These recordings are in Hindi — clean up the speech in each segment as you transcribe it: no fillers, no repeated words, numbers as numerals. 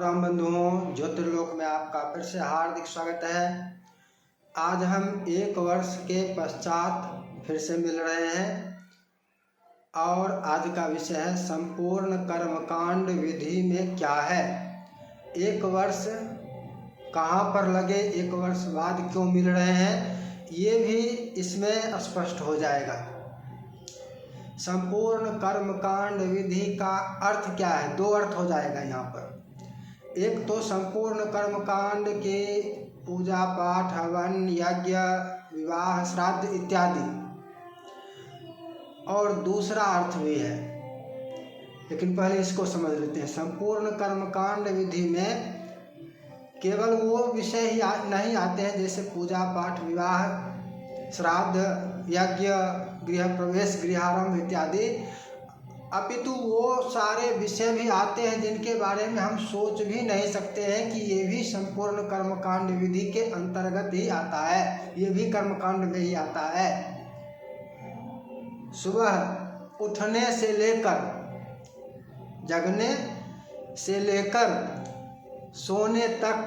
राम बंधुओं, ज्योतिर्लोक में आपका फिर से हार्दिक स्वागत है। आज हम एक वर्ष के पश्चात फिर से मिल रहे हैं और आज का विषय है संपूर्ण कर्मकांड विधि में क्या है। एक वर्ष कहाँ पर लगे, एक वर्ष बाद क्यों मिल रहे हैं, ये भी इसमें स्पष्ट हो जाएगा। संपूर्ण कर्मकांड विधि का अर्थ क्या है, दो अर्थ हो जाएगा यहाँ पर। एक तो संपूर्ण कर्मकांड के पूजा पाठ, हवन, यज्ञ, विवाह, श्राद्ध इत्यादि, और दूसरा अर्थ भी है, लेकिन पहले इसको समझ लेते हैं। संपूर्ण कर्मकांड विधि में केवल वो विषय ही नहीं आते हैं जैसे पूजा पाठ, विवाह, श्राद्ध, यज्ञ, गृह प्रवेश, गृहारंभ इत्यादि, अपितु वो सारे विषय भी आते हैं जिनके बारे में हम सोच भी नहीं सकते हैं कि ये भी संपूर्ण कर्मकांड विधि के अंतर्गत ही आता है, ये भी कर्मकांड में ही आता है। सुबह उठने से लेकर, जगने से लेकर सोने तक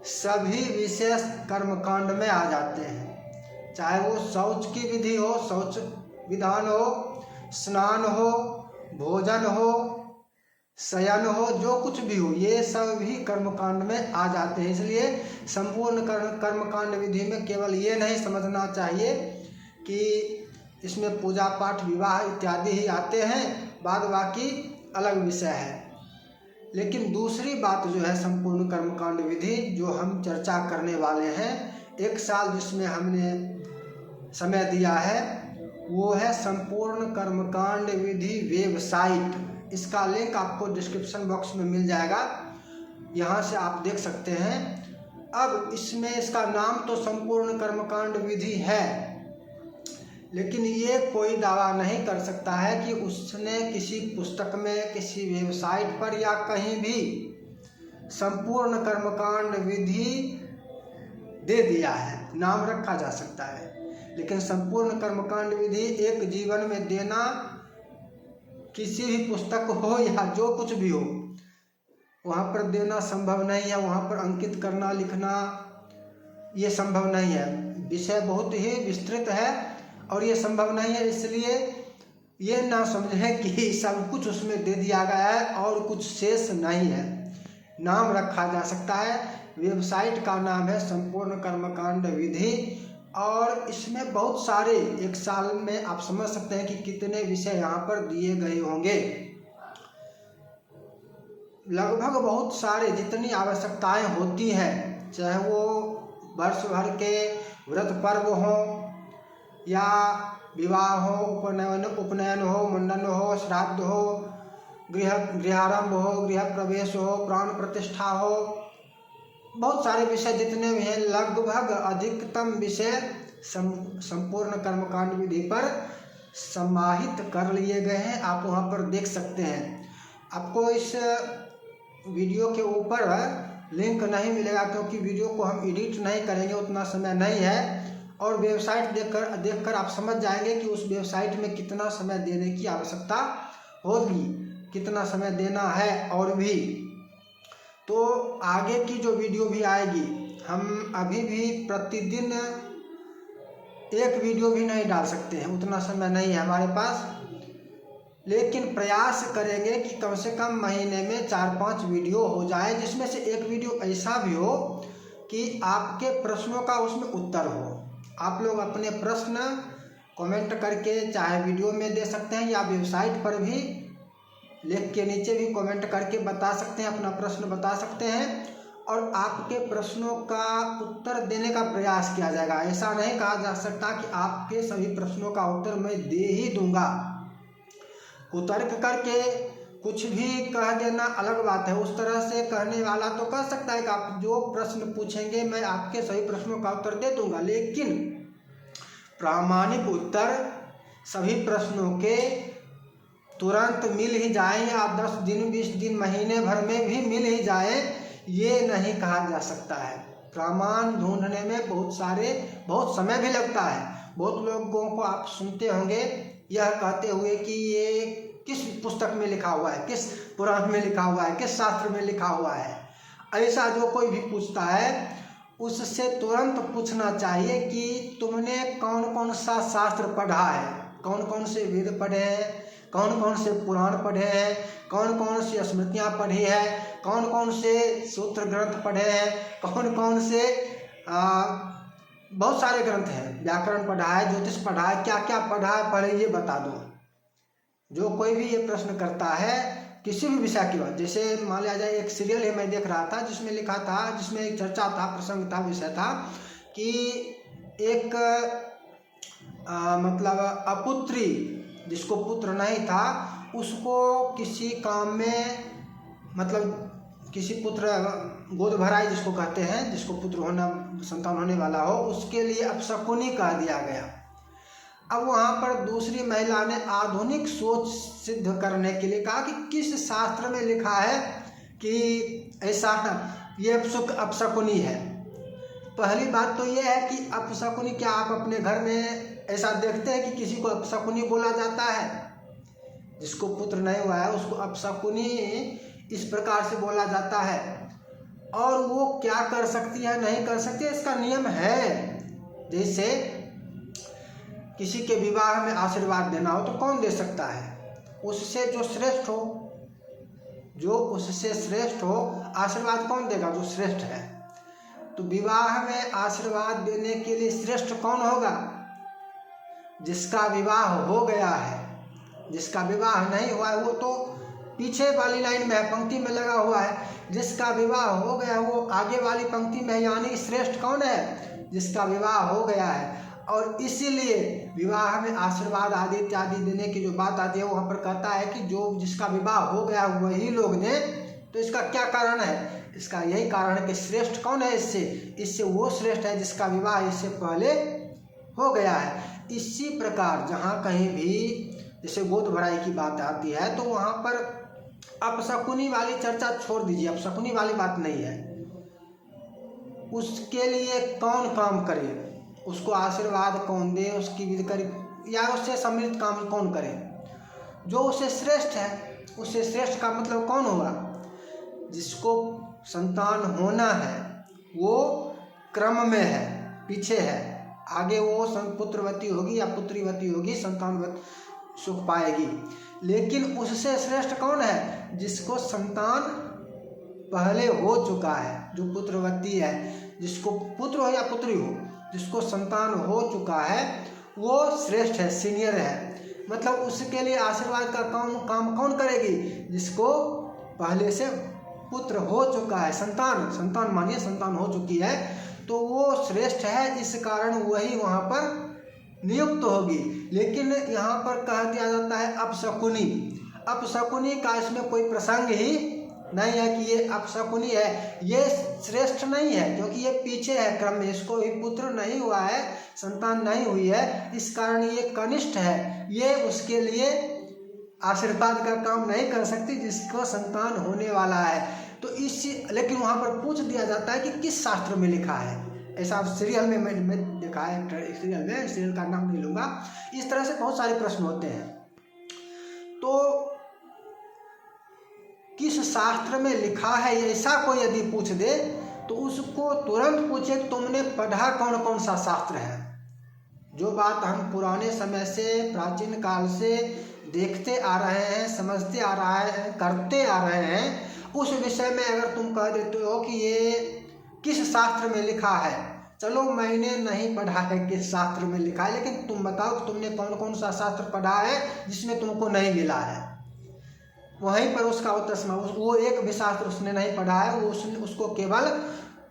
सभी विषय कर्मकांड में आ जाते हैं। चाहे वो शौच की विधि हो, शौच विधान हो, स्नान हो, भोजन हो, शयन हो, जो कुछ भी हो, ये सब भी कर्मकांड में आ जाते हैं। इसलिए संपूर्ण कर्मकांड विधि में केवल ये नहीं समझना चाहिए कि इसमें पूजा पाठ, विवाह इत्यादि ही आते हैं, बाद बाकी अलग विषय है। लेकिन दूसरी बात जो है संपूर्ण कर्मकांड विधि जो हम चर्चा करने वाले हैं, एक साल जिसमें हमने समय दिया है, वो है संपूर्ण कर्मकांड विधि वेबसाइट। इसका लिंक आपको डिस्क्रिप्शन बॉक्स में मिल जाएगा, यहाँ से आप देख सकते हैं। अब इसमें इसका नाम तो संपूर्ण कर्मकांड विधि है, लेकिन ये कोई दावा नहीं कर सकता है कि उसने किसी पुस्तक में, किसी वेबसाइट पर या कहीं भी संपूर्ण कर्मकांड विधि दे दिया है। नाम रखा जा सकता है, लेकिन संपूर्ण कर्मकांड विधि एक जीवन में देना, किसी भी पुस्तक हो या जो कुछ भी हो, वहाँ पर देना संभव नहीं है। वहाँ पर अंकित करना, लिखना ये संभव नहीं है। विषय बहुत ही विस्तृत है और ये संभव नहीं है। इसलिए ये ना समझें कि सब कुछ उसमें दे दिया गया है और कुछ शेष नहीं है। नाम रखा जा सकता है। वेबसाइट का नाम है संपूर्ण कर्मकांड विधि, और इसमें बहुत सारे, एक साल में आप समझ सकते हैं कि कितने विषय यहाँ पर दिए गए होंगे। लगभग बहुत सारे, जितनी आवश्यकताएं होती हैं, चाहे वो वर्ष भर के व्रत पर्व हो या विवाह हो, उपनयन हो, मुंडन हो, श्राद्ध हो, गृहारंभ हो, गृह प्रवेश हो, प्राण प्रतिष्ठा हो, बहुत सारे विषय जितने भी हैं, लगभग अधिकतम विषय संपूर्ण कर्मकांड विधि पर समाहित कर लिए गए हैं। आप वहां पर देख सकते हैं। आपको इस वीडियो के ऊपर लिंक नहीं मिलेगा क्योंकि वीडियो को हम एडिट नहीं करेंगे, उतना समय नहीं है। और वेबसाइट देखकर आप समझ जाएंगे कि उस वेबसाइट में कितना समय देने की आवश्यकता होगी, कितना समय देना है। और भी तो आगे की जो वीडियो भी आएगी, हम अभी भी प्रतिदिन एक वीडियो भी नहीं डाल सकते हैं, उतना समय नहीं है हमारे पास। लेकिन प्रयास करेंगे कि कम से कम महीने में 4-5 वीडियो हो जाए, जिसमें से एक वीडियो ऐसा भी हो कि आपके प्रश्नों का उसमें उत्तर हो। आप लोग अपने प्रश्न कमेंट करके चाहे वीडियो में दे सकते हैं या वेबसाइट पर भी लिख के नीचे भी कमेंट करके बता सकते हैं, अपना प्रश्न बता सकते हैं, और आपके प्रश्नों का उत्तर देने का प्रयास किया जाएगा। ऐसा नहीं कहा जा सकता कि आपके सभी प्रश्नों का उत्तर मैं दे ही दूंगा। कुतर्क करके कुछ भी कह देना अलग बात है। उस तरह से कहने वाला तो कह सकता है कि आप जो प्रश्न पूछेंगे मैं आपके सभी प्रश्नों का उत्तर दे दूंगा, लेकिन प्रामाणिक उत्तर सभी प्रश्नों के तुरंत मिल ही जाए या 10 दिन, 20 दिन, महीने भर में भी मिल ही जाए, ये नहीं कहा जा सकता है। प्रमाण ढूंढने में बहुत समय भी लगता है। बहुत लोगों को आप सुनते होंगे यह कहते हुए कि ये किस पुस्तक में लिखा हुआ है, किस पुराण में लिखा हुआ है, किस शास्त्र में लिखा हुआ है। ऐसा जो कोई भी पूछता है उससे तुरंत पूछना चाहिए कि तुमने कौन कौन सा शास्त्र पढ़ा है, कौन कौन से वेद पढ़े हैं, कौन कौन से पुराण पढ़े हैं, कौन कौन सी स्मृतियाँ पढ़ी है, कौन कौन से सूत्र ग्रंथ पढ़े हैं, कौन कौन से बहुत सारे ग्रंथ हैं, व्याकरण पढ़ा है, ज्योतिष पढ़ा है, क्या क्या पढ़ा है, पहले ये बता दो। जो कोई भी ये प्रश्न करता है किसी भी विषय की बात, जैसे मान लिया जाए एक सीरियल है मैं देख रहा था जिसमें लिखा था, जिसमें एक चर्चा था, प्रसंग था, विषय था कि एक मतलब अपुत्री जिसको पुत्र नहीं था उसको किसी काम में, मतलब किसी पुत्र गोद भराई जिसको कहते हैं, जिसको पुत्र होना, संतान होने वाला हो, उसके लिए अपशकुनी कह दिया गया। अब वहाँ पर दूसरी महिला ने आधुनिक सोच सिद्ध करने के लिए कहा कि किस शास्त्र में लिखा है कि ऐसा ये अपशकुनी है। पहली बात तो ये है कि अपशकुनी, क्या आप अपने घर में ऐसा देखते हैं कि किसी को अपशकुनी बोला जाता है? जिसको पुत्र नहीं हुआ है उसको अपशकुनी इस प्रकार से बोला जाता है। और वो क्या कर सकती है, नहीं कर सकती है, इसका नियम है। जैसे किसी के विवाह में आशीर्वाद देना हो तो कौन दे सकता है? उससे जो श्रेष्ठ हो, जो उससे श्रेष्ठ हो, आशीर्वाद कौन देगा? जो श्रेष्ठ है। तो विवाह में आशीर्वाद देने के लिए श्रेष्ठ कौन होगा? जिसका विवाह हो गया है। जिसका विवाह नहीं हुआ है वो तो पीछे वाली लाइन में है, पंक्ति में लगा हुआ है। जिसका विवाह हो गया वो आगे वाली पंक्ति में, यानी श्रेष्ठ कौन है? जिसका विवाह हो गया है। और इसीलिए विवाह में आशीर्वाद आदि इत्यादि देने की जो बात आती है वहाँ पर कहता है कि जो जिसका विवाह हो गया वही लोग दें। तो इसका क्या कारण है? इसका यही कारण है कि श्रेष्ठ कौन है इससे वो श्रेष्ठ है जिसका विवाह इससे पहले हो गया है। इसी प्रकार जहाँ कहीं भी जैसे गोद भराई की बात आती है तो वहाँ पर अपशकुनी वाली चर्चा छोड़ दीजिए, अपशकुनी वाली बात नहीं है। उसके लिए कौन काम करे, उसको आशीर्वाद कौन दे, उसकी विधि करे, या उससे सम्मिलित काम कौन करे? जो उससे श्रेष्ठ है। उससे श्रेष्ठ का मतलब कौन हुआ? जिसको संतान होना है वो क्रम में है, पीछे है, आगे वो पुत्रवती होगी या पुत्रीवती होगी, संतानवती सुख पाएगी। लेकिन उससे श्रेष्ठ कौन है? जिसको संतान पहले हो चुका है, जो पुत्रवती है, जिसको पुत्र हो या पुत्री हो, जिसको संतान हो चुका है वो श्रेष्ठ है, सीनियर है। मतलब उसके लिए आशीर्वाद का काम कौन करेगी? जिसको पहले से पुत्र हो चुका है, संतान मानिए संतान हो चुकी है, तो वो श्रेष्ठ है। इस कारण वही वहाँ पर नियुक्त होगी। लेकिन यहाँ पर कह दिया जाता है अपशकुनी। अपशकुनी का इसमें कोई प्रसंग ही नहीं है कि ये अपशकुनी है, ये श्रेष्ठ नहीं है, क्योंकि ये पीछे है क्रम में, इसको भी पुत्र नहीं हुआ है, संतान नहीं हुई है, इस कारण ये कनिष्ठ है। ये उसके लिए आशीर्वाद का काम नहीं कर सकती जिसको संतान होने वाला है। तो लेकिन वहाँ पर पूछ दिया जाता है कि किस शास्त्र में लिखा है। ऐसा सीरियल में मैंने देखा है, सीरियल का नाम नहीं लूँगा। इस तरह से बहुत सारे प्रश्न होते हैं। तो किस शास्त्र में लिखा है ऐसा कोई यदि पूछ दे तो उसको तुरंत पूछे तुमने पढ़ा कौन कौन सा शास्त्र है। जो बात हम पुराने समय से, प्राचीन काल से देखते आ रहे हैं, समझते आ रहा है, करते आ रहे हैं, उस विषय में अगर तुम कह देते हो कि ये किस शास्त्र में लिखा है, चलो मैंने नहीं पढ़ा है किस शास्त्र में लिखा है, लेकिन तुम बताओ कि तुमने कौन कौन सा शास्त्र पढ़ा है जिसमें तुमको नहीं मिला है। वहीं पर उसका उत्तर, वो एक भी शास्त्र उसने नहीं पढ़ा है, उसको केवल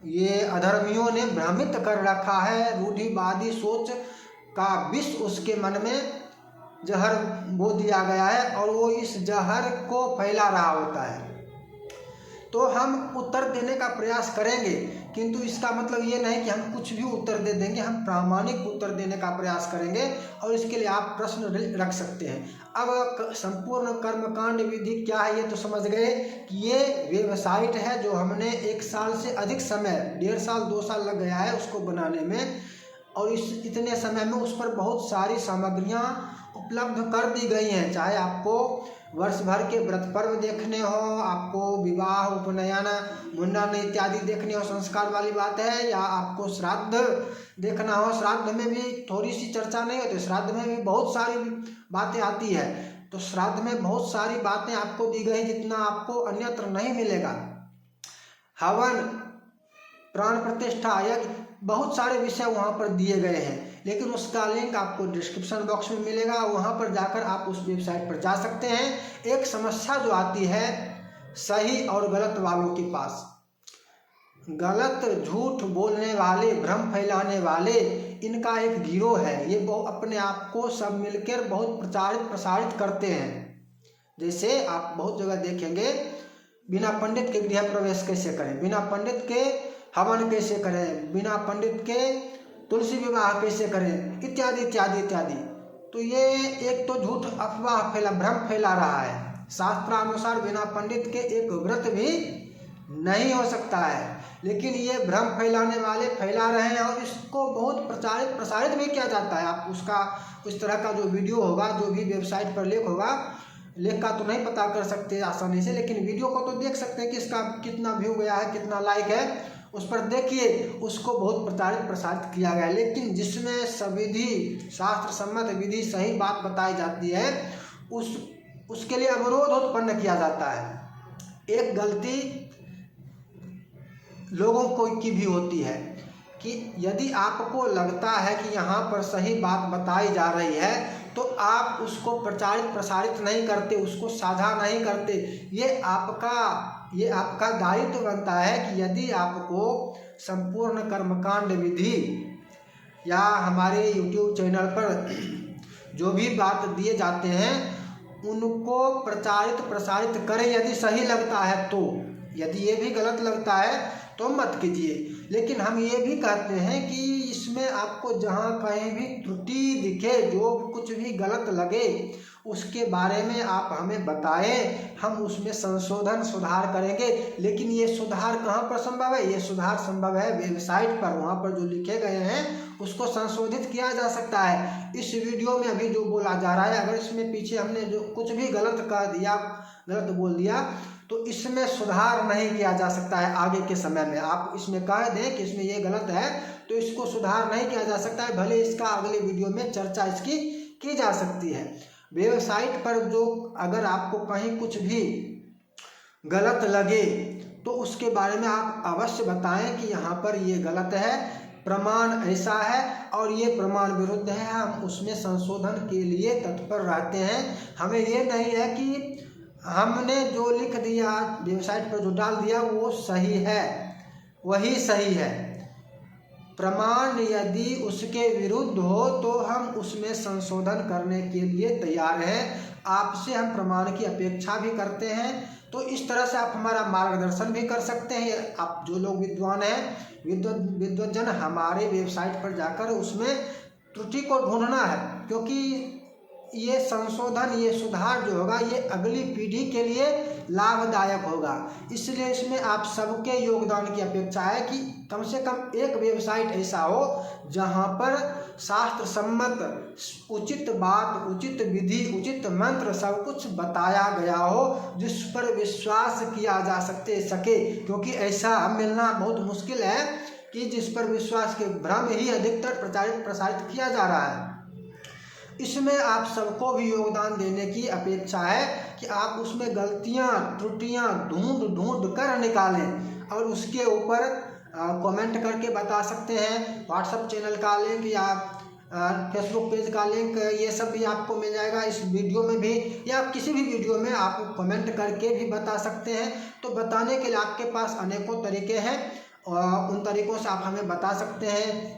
ये अधर्मियों ने भ्रमित कर रखा है। रूढ़िवादी सोच का विष उसके मन में जहर बो दिया गया है और वो इस जहर को फैला रहा होता है। तो हम उत्तर देने का प्रयास करेंगे, किंतु इसका मतलब ये नहीं कि हम कुछ भी उत्तर दे देंगे, हम प्रामाणिक उत्तर देने का प्रयास करेंगे। और इसके लिए आप प्रश्न रख सकते हैं। अब संपूर्ण कर्मकांड विधि क्या है ये तो समझ गए कि ये वेबसाइट है जो हमने 1 साल से अधिक समय, 1.5 साल 2 साल लग गया है उसको बनाने में, और इतने समय में उस पर बहुत सारी सामग्रियाँ उपलब्ध कर दी गई हैं। चाहे आपको वर्ष भर के व्रत पर्व देखने हो, आपको विवाह, उपनयन, मुंडन इत्यादि देखने हो, संस्कार वाली बात है, या आपको श्राद्ध देखना हो। श्राद्ध में भी थोड़ी सी चर्चा नहीं होती, श्राद्ध में भी बहुत सारी बातें आती है। तो श्राद्ध में बहुत सारी बातें आपको दी गई जितना आपको अन्यत्र नहीं मिलेगा। हवन, प्राण प्रतिष्ठा, यज्ञ, बहुत सारे विषय वहाँ पर दिए गए हैं, लेकिन उसका लिंक आपको डिस्क्रिप्शन बॉक्स में मिलेगा, वहाँ पर जाकर आप उस वेबसाइट पर जा सकते हैं। एक समस्या जो आती है सही और गलत वालों के पास, गलत झूठ बोलने वाले, भ्रम फैलाने वाले, इनका एक गिरोह है। ये अपने आप को सब मिलकर बहुत प्रसारित करते हैं। जैसे आप बहुत जगह देखेंगे, बिना पंडित के गृह प्रवेश कैसे करें, बिना पंडित के हवन कैसे करें, बिना पंडित के तुलसी विवाह कैसे करें, इत्यादि इत्यादि इत्यादि। तो ये एक तो झूठ, अफवाह भ्रम फैला रहा है। शास्त्रानुसार बिना पंडित के एक व्रत भी नहीं हो सकता है, लेकिन ये भ्रम फैलाने वाले फैला रहे हैं और इसको बहुत प्रसारित भी किया जाता है। आप उसका उस तरह का जो वीडियो होगा, जो भी वेबसाइट पर लेख होगा, लेख का तो नहीं पता कर सकते आसानी से, लेकिन वीडियो को तो देख सकते हैं कि इसका कितना व्यू गया है, कितना लाइक है, उस पर देखिए। उसको बहुत प्रसारित किया गया है, लेकिन जिसमें सविधि, शास्त्र सम्मत विधि, सही बात बताई जाती है, उसके लिए अवरोध उत्पन्न किया जाता है। एक गलती लोगों को की भी होती है कि यदि आपको लगता है कि यहाँ पर सही बात बताई जा रही है, तो आप उसको प्रसारित नहीं करते, उसको साझा नहीं करते। ये आपका दायित्व बनता है कि यदि आपको संपूर्ण कर्मकांड विधि या हमारे YouTube चैनल पर जो भी बात दिए जाते हैं, उनको प्रसारित करें यदि सही लगता है तो। यदि ये भी गलत लगता है तो मत कीजिए। लेकिन हम ये भी कहते हैं कि इसमें आपको जहाँ कहीं भी त्रुटि दिखे, जो कुछ भी गलत लगे, उसके बारे में आप हमें बताएं, हम उसमें संशोधन सुधार करेंगे। लेकिन ये सुधार कहाँ पर संभव है? ये सुधार संभव है वेबसाइट पर, वहाँ पर जो लिखे गए हैं उसको संशोधित किया जा सकता है। इस वीडियो में अभी जो बोला जा रहा है, अगर इसमें पीछे हमने जो कुछ भी गलत कह दिया, गलत बोल दिया, तो इसमें सुधार नहीं किया जा सकता है। आगे के समय में आप इसमें कह दें कि इसमें ये गलत है, तो इसको सुधार नहीं किया जा सकता है, भले इसका अगले वीडियो में चर्चा इसकी की जा सकती है। वेबसाइट पर जो अगर आपको कहीं कुछ भी गलत लगे तो उसके बारे में आप अवश्य बताएं कि यहाँ पर ये गलत है, प्रमाण ऐसा है और ये प्रमाण विरुद्ध है, हम उसमें संशोधन के लिए तत्पर रहते हैं। हमें ये नहीं है कि हमने जो लिख दिया, वेबसाइट पर जो डाल दिया वो सही है, वही सही है। प्रमाण यदि उसके विरुद्ध हो तो हम उसमें संशोधन करने के लिए तैयार हैं। आपसे हम प्रमाण की अपेक्षा भी करते हैं। तो इस तरह से आप हमारा मार्गदर्शन भी कर सकते हैं। आप जो लोग विद्वान हैं, विद्वजन, हमारे वेबसाइट पर जाकर उसमें त्रुटि को ढूंढना है, क्योंकि ये संशोधन, ये सुधार जो होगा, ये अगली पीढ़ी के लिए लाभदायक होगा। इसलिए इसमें आप सबके योगदान की अपेक्षा है कि कम से कम एक वेबसाइट ऐसा हो जहाँ पर शास्त्र सम्मत उचित बात, उचित विधि, उचित मंत्र सब कुछ बताया गया हो, जिस पर विश्वास किया जा सके। क्योंकि ऐसा मिलना बहुत मुश्किल है कि जिस पर विश्वास के भ्रम ही अधिकतर प्रसारित किया जा रहा है। इसमें आप सबको भी योगदान देने की अपेक्षा है कि आप उसमें गलतियां, त्रुटियां ढूंढ कर निकालें और उसके ऊपर कमेंट करके बता सकते हैं। व्हाट्सएप चैनल का लिंक या फेसबुक पेज का लिंक, ये सब भी आपको मिल जाएगा इस वीडियो में भी, या किसी भी वीडियो में आप कमेंट करके भी बता सकते हैं। तो बताने के लिए आपके पास अनेकों तरीके हैं और उन तरीक़ों से आप हमें बता सकते हैं।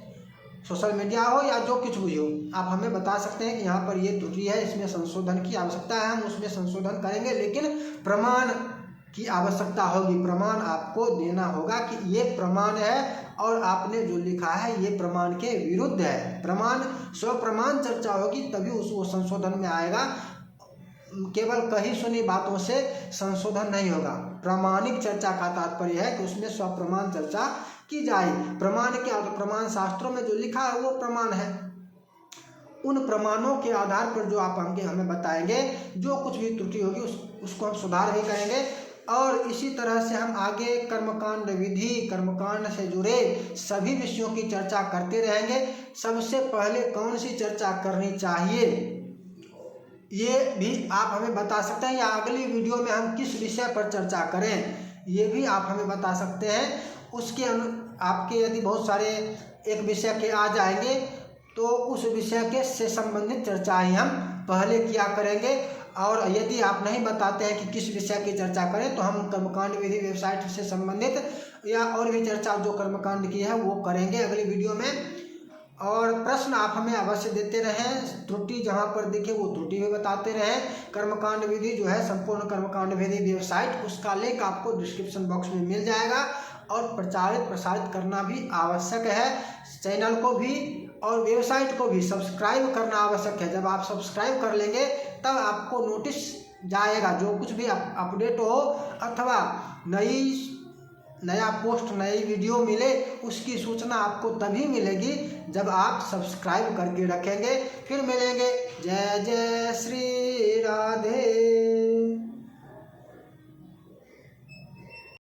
सोशल मीडिया हो या जो कुछ भी हो, आप हमें बता सकते हैं कि यहाँ पर ये त्रुटि है, इसमें संशोधन की आवश्यकता है, हम उसमें संशोधन करेंगे। लेकिन प्रमाण की आवश्यकता होगी, प्रमाण आपको देना होगा कि ये प्रमाण है और आपने जो लिखा है ये प्रमाण के विरुद्ध है। प्रमाण, स्वप्रमाण चर्चा होगी तभी वो संशोधन में आएगा। केवल कही सुनी बातों से संशोधन नहीं होगा। प्रामाणिक चर्चा का तात्पर्य है कि उसमें स्वप्रमाण चर्चा की जाए। प्रमाण क्या? तो प्रमाण शास्त्रों में जो लिखा है वो प्रमाण है। उन प्रमाणों के आधार पर जो आप हमें बताएंगे, जो कुछ भी त्रुटि होगी उसको हम सुधार भी करेंगे। और इसी तरह से हम आगे कर्मकांड विधि, कर्मकांड से जुड़े सभी विषयों की चर्चा करते रहेंगे। सबसे पहले कौन सी चर्चा करनी चाहिए ये भी आप हमें बता सकते हैं, या अगली वीडियो में हम किस विषय पर चर्चा करें ये भी आप हमें बता सकते हैं। उसके आपके यदि बहुत सारे एक विषय के आ जाएंगे तो उस विषय के से संबंधित चर्चा ही हम पहले किया करेंगे। और यदि आप नहीं बताते हैं कि किस विषय की चर्चा करें तो हम कर्मकांड विधि वेबसाइट से संबंधित या और भी चर्चा जो कर्मकांड की है वो करेंगे अगली वीडियो में। और प्रश्न आप हमें अवश्य देते रहें, त्रुटि जहाँ पर दिखे वो त्रुटि भी बताते रहें। कर्मकांड विधि जो है संपूर्ण कर्मकांड विधि वेबसाइट, उसका लिंक आपको डिस्क्रिप्शन बॉक्स में मिल जाएगा। और प्रचारित प्रसारित करना भी आवश्यक है, चैनल को भी और वेबसाइट को भी सब्सक्राइब करना आवश्यक है। जब आप सब्सक्राइब कर लेंगे तब आपको नोटिस जाएगा, जो कुछ भी अपडेट हो अथवा नया पोस्ट नई वीडियो मिले उसकी सूचना आपको तभी मिलेगी जब आप सब्सक्राइब करके रखेंगे। फिर मिलेंगे। जय जय श्री राधे।